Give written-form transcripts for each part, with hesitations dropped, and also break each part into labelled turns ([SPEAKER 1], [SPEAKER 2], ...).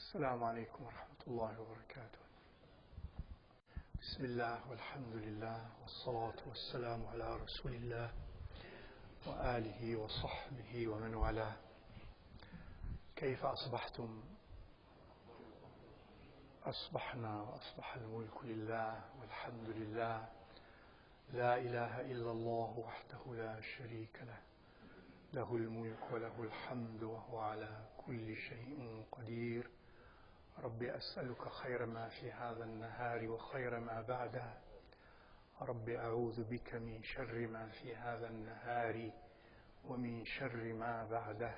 [SPEAKER 1] السلام عليكم ورحمة الله وبركاته. بسم الله والحمد لله والصلاة والسلام على رسول الله وآله وصحبه ومن والاه. كيف أصبحتم؟ أصبحنا وأصبح الملك لله والحمد لله، لا إله إلا الله وحده لا شريك له، له الملك وله الحمد وهو على كل شيء قدير. ربي أسألك خير ما في هذا النهار وخير ما بعده. ربي أعوذ بك من شر ما في هذا النهار ومن شر ما بعده.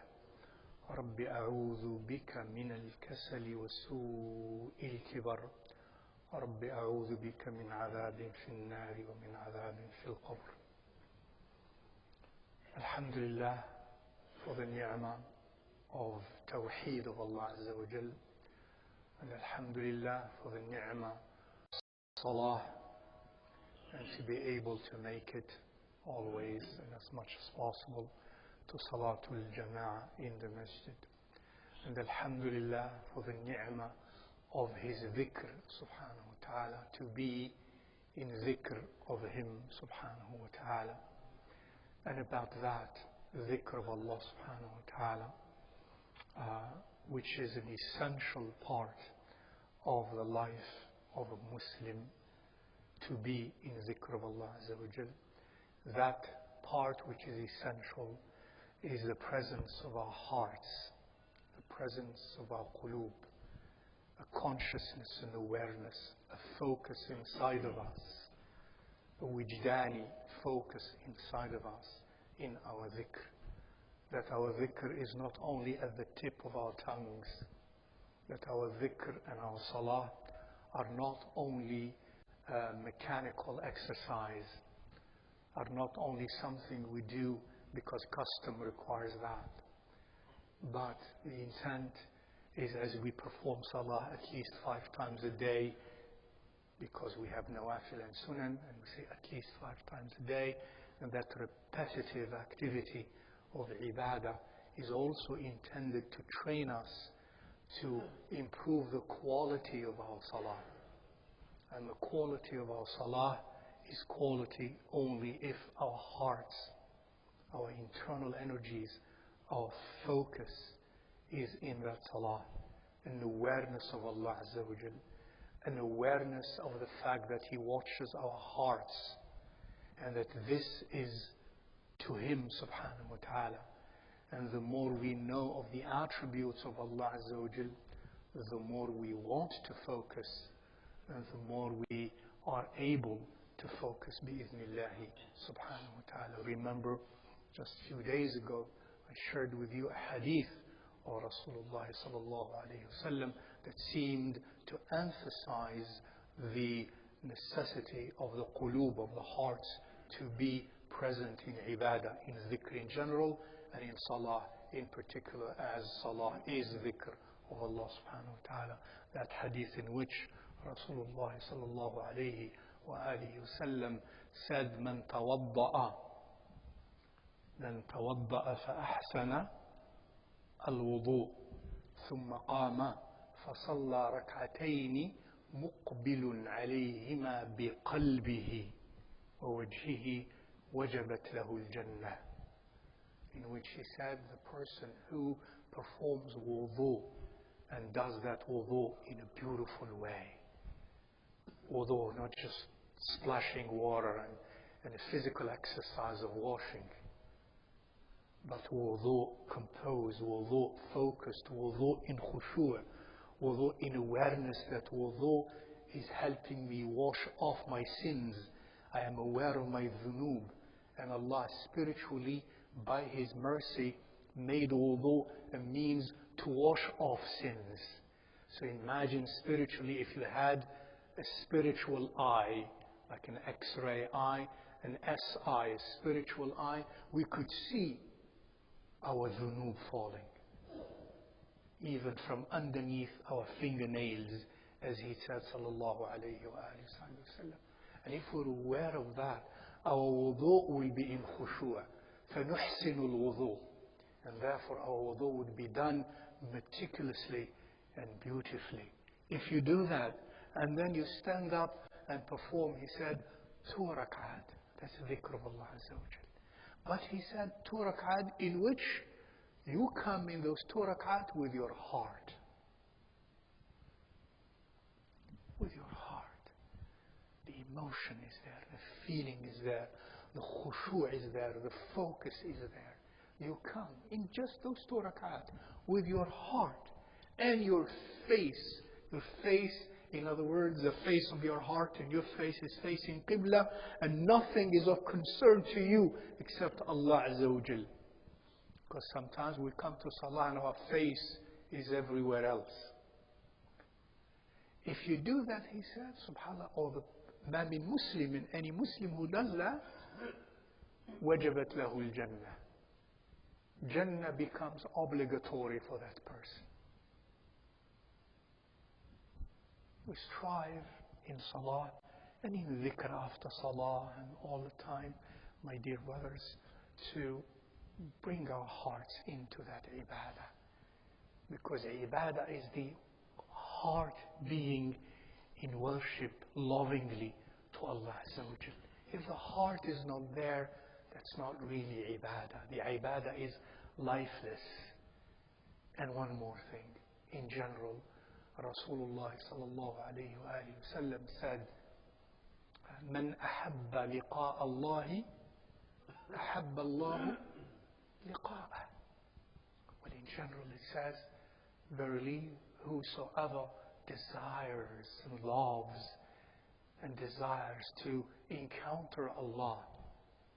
[SPEAKER 1] ربي أعوذ بك من الكسل وسوء الكبر. ربي أعوذ بك من عذاب في النار ومن عذاب في القبر. Alhamdulillah for the ni'mah of Tawheed of Allah Azza wa Jal, and Alhamdulillah for the ni'mah of Salah, and to be able to make it always and as much as possible to Salatul Jama'ah in the Masjid. And Alhamdulillah for the ni'mah of His dhikr subhanahu wa ta'ala, to be in dhikr of Him subhanahu wa ta'ala. And about that dhikr of Allah subhanahu wa ta'ala, which is an essential part of the life of a Muslim, to be in dhikr of Allah Azza wa Jal. That part which is essential is the presence of our hearts, the presence of our qulub, a consciousness and awareness, a focus inside of us, a wijdani focus inside of us in our dhikr. That our dhikr is not only at the tip of our tongues, that our dhikr and our salah are not only mechanical exercise, are not only something we do because custom requires that, but the intent is, as we perform salah at least 5 times a day, because we have nawafil and sunan, and we say at least 5 times a day, and that repetitive activity of ibadah is also intended to train us to improve the quality of our salah. And the quality of our salah is quality only if our hearts, our internal energies, our focus is in that salah, an awareness of Allah Azza wa Jal, an awareness of the fact that He watches our hearts, and that this is to Him subhanahu wa ta'ala. And the more we know of the attributes of Allah Azza wa Jal, the more we want to focus, and the more we are able to focus bi'idhnillahi subhanahu wa ta'ala. Remember, just a few days ago, I shared with you a hadith of Rasulullah sallallahu alayhi wa sallam that seemed to emphasize the necessity of the qulub, of the hearts, to be present in ibadah, in dhikr in general, and in salah in particular, as salah is dhikr of Allah subhanahu wa ta'ala. That hadith in which Rasulullah sallallahu alayhi wa alihi wa sallam said, "Man tawadda'a فأحسن الوضوء ثم قام فصلى ركعتين مقبل عليهما بقلبه ووجهه وجبت له الجنة." In which he said, the person who performs wudu and does that wudu in a beautiful way, wudu, not just splashing water and a physical exercise of washing, but wudu composed, wudu focused, wudu in khushu', wudu in awareness that wudu is helping me wash off my sins. I am aware of my dhunub, and Allah spiritually, by His mercy, made wudu a means to wash off sins. So imagine spiritually, if you had a spiritual eye, like an X-ray eye, an S-eye, a spiritual eye, we could see our dhunub falling, even from underneath our fingernails, as he said, sallallahu alayhi wa sallam. And if we're aware of that, our wudu will be in khushu', فَنُحْسِنُ الْوُضُوء, and therefore our wudu would be done meticulously and beautifully. If you do that, and then you stand up and perform, he said, 2 rak'at. That's dhikr of Allah Azza wa Jal. But he said 2 rak'at in which you come in those 2 rak'at with your heart. With your heart. The emotion is there, the feeling is there, the khushu' is there, the focus is there. You come in just those 2 rak'at with your heart and your face. Your face, in other words, the face of your heart and your face is facing Qibla, and nothing is of concern to you except Allah Azza wa Jal. Because sometimes we come to Salah and our face is everywhere else. If you do that, he said, subhanAllah, or the ma min Muslim, any Muslim who does that, wajabat lahu al-Jannah. Jannah becomes obligatory for that person. We strive in Salah and in dhikr after Salah and all the time, my dear brothers, to bring our hearts into that ibadah. Because ibadah is the heart being in worship lovingly to Allah Azza wa Jal. If the heart is not there, that's not really ibadah. The ibadah is lifeless. And one more thing, in general, Rasulullah sallallahu alayhi wa sallam said, "Man ahabba liqa'a Allahi, ahabba Allahu liqa'ah." Well, in general it says, verily, whosoever desires and loves and desires to encounter Allah,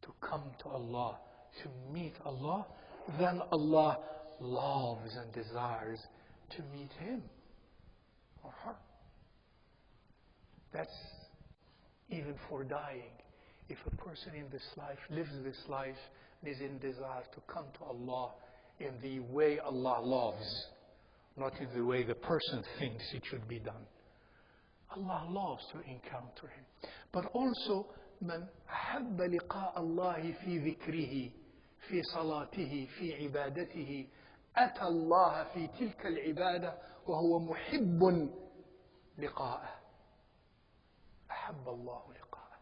[SPEAKER 1] to come to Allah, to meet Allah, then Allah loves and desires to meet him or her. That's even for dying. If a person in this life lives this life and is in desire to come to Allah in the way Allah loves, not in the way the person thinks it should be done. Allah loves to encounter him. But also, من أحب لقاء الله في ذكره في صلاته في عبادته أتى الله في تلك العبادة وهو محب لقاءه. أحب الله لقاءه.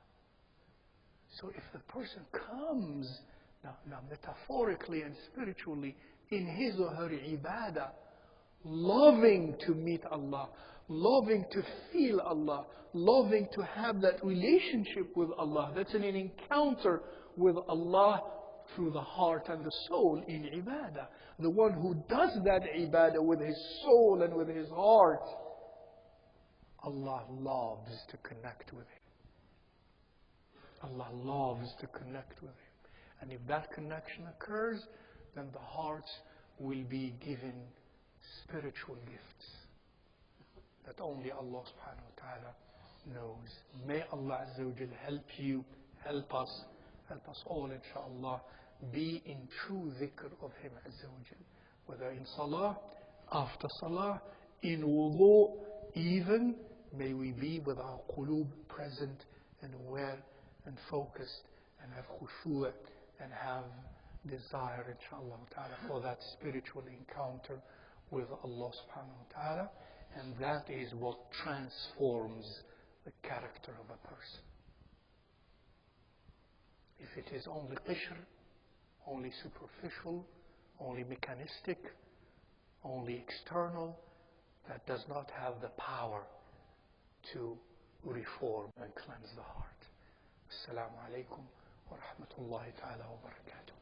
[SPEAKER 1] So if the person comes, now metaphorically and spiritually, in his or her ibadah, loving to meet Allah, loving to feel Allah, loving to have that relationship with Allah, that's an encounter with Allah through the heart and the soul in ibadah. The one who does that ibadah with his soul and with his heart, Allah loves to connect with him. Allah loves to connect with him. And if that connection occurs, then the hearts will be given spiritual gifts that only Allah subhanahu wa ta'ala knows. May Allah Azza wa Jal help you, help us all inshaAllah, be in true dhikr of Him Azza wa Jal. Whether in salah, after salah, in wudu, even, may we be with our qulub present and aware and focused and have khushu' and have desire inshaAllah ta'ala for that spiritual encounter with Allah subhanahu wa ta'ala, and that is what transforms the character of a person. If it is only qishr, only superficial, only mechanistic, only external, that does not have the power to reform and cleanse the heart. Assalamu alaikum wa rahmatullahi ta'ala wa barakatuh.